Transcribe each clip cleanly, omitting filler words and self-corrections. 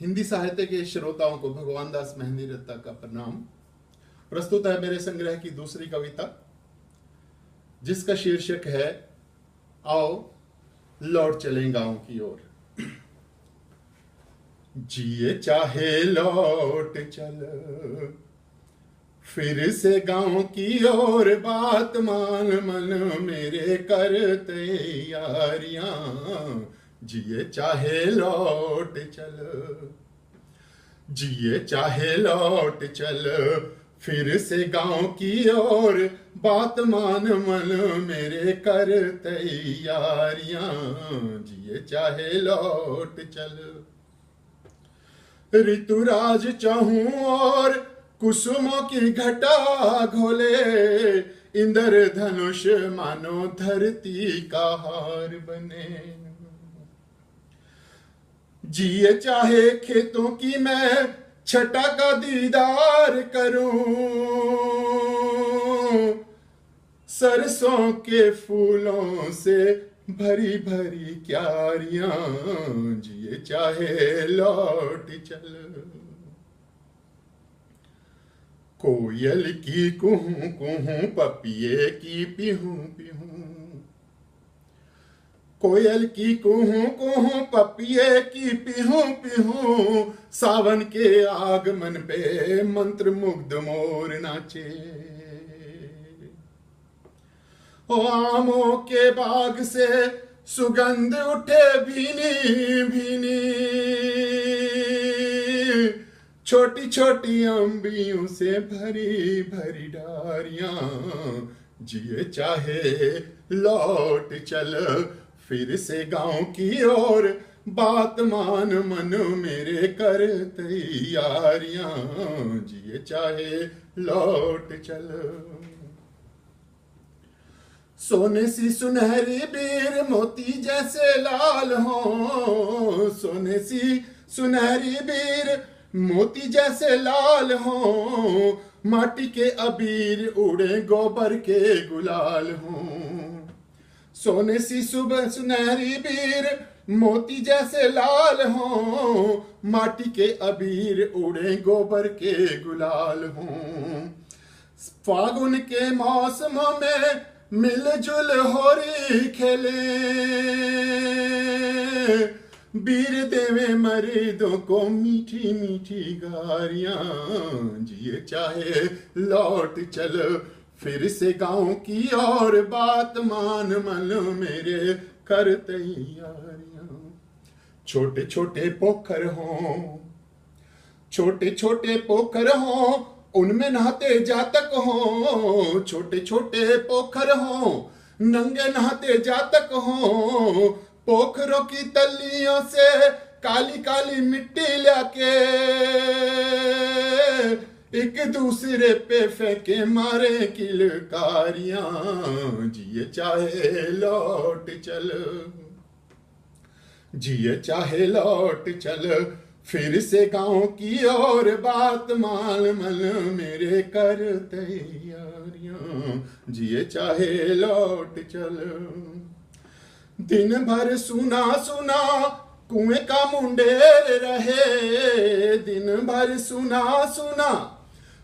हिंदी साहित्य के श्रोताओं को भगवान दास मेहंदी रत्ता का प्रणाम। प्रस्तुत है मेरे संग्रह की दूसरी कविता, जिसका शीर्षक है आओ लौट चलें गांव की ओर। जिए चाहे लौट चल फिर से गांव की ओर, बात मान मन मेरे कर तैयारियां। जिए चाहे लौट चल, जिए चाहे लौट चल फिर से गांव की ओर, बात मान मन मेरे कर तैयारियां। जिए चाहे लौट चल, ऋतुराज चाहूं और कुसुमों की घटा घोले, इंद्र धनुष मानो धरती का हार बने। जिए चाहे खेतों की मैं छटा का दीदार करूं, सरसों के फूलों से भरी भरी क्यारियां। जिए चाहे लौट चल, कोयल की कुहू कुहू पपिये की पिहू पिहू, कोयल की कुहू कुहू पपिये की पिहू पिहू, सावन के आगमन पे मंत्र मुग्ध मोर नाचे। ओ आमों के बाग से सुगंध उठे भीनी भीनी, छोटी छोटी अम्बियों से भरी भरी डारियां। जिए चाहे लौट चल फिर से गांव की ओर, बात मान मन मेरे कर तैयारियां। जिए चाहे लौट चल, सोने सी सुनहरी बीर मोती जैसे लाल हो, सोने सी सुनहरी बीर मोती जैसे लाल हो, माटी के अबीर उड़े गोबर के गुलाल हो। सोने सी सुबह सुनहरी बीर मोती जैसे लाल हो, माटी के अबीर उड़े गोबर के गुलाल हो। फागुन के मौसम में मिलजुल होरी खेले, बीर देवे मर्दों को मीठी मीठी गारियां। जिए चाहे लौट चल फिर से गांव की ओर, बात मान मन मेरे कर तैयारियां। छोटे छोटे पोखर हों, छोटे छोटे पोखर हों, उनमें नहाते जातक हों। छोटे छोटे पोखर हों, नंगे नहाते जातक हों, पोखरों की तलियों से काली काली मिट्टी लाके, एक दूसरे पे फेंके मारे किलकारियां। जिए चाहे लौट चल, जिए चाहे लौट चल फिर से गांव की ओर, बात मान मन मेरे कर तैयारियां। जिए चाहे लौट चल, दिन भर सुना सुना कुएं का मुंडेर रहे, दिन भर सुना सुना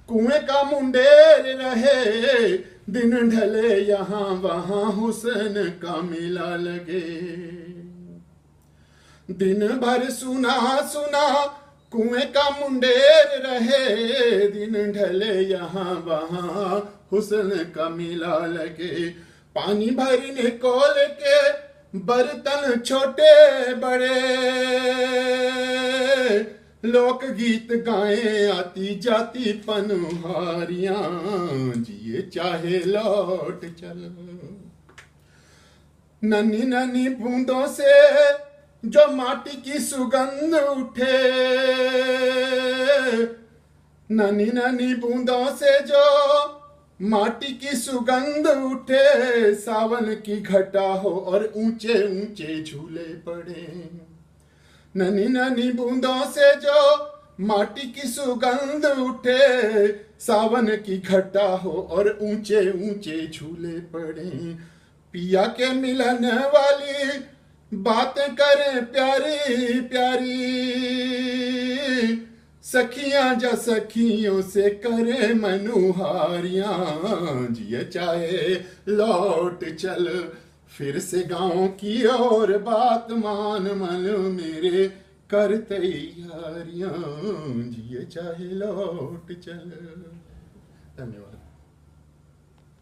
कुएं का मुंडेर रहे, दिन ढले यहाँ वहाँ हुस्न का मिला लगे। दिन भर सुना सुना कुएं का मुंडेर रहे, दिन ढले यहाँ वहाँ हुस्न का मिला लगे। पानी भरने को लेके बर्तन छोटे बड़े, लोक गीत गाएं आती जाती पनहारियां। जिए चाहे लौट चल, नन्ही नन्ही बूंदों से जो माटी की सुगंध उठे, नन्ही नन्ही बूंदों से जो माटी की सुगंध उठे, सावन की घटा हो और ऊंचे ऊंचे झूले पड़े। नन्ही नन्ही बूंदों से जो माटी की सुगंध उठे, सावन की घटा हो और ऊंचे ऊंचे झूले पड़े। पिया के मिलन वाली बातें करें प्यारी प्यारी, सखियां जा सखियों से करे मनुहारियां, जिए चाहे लौट चल फिर से गांव की और बात मान मन मेरे कर तैयारियां, जिए चाहे लौट चल। धन्यवाद।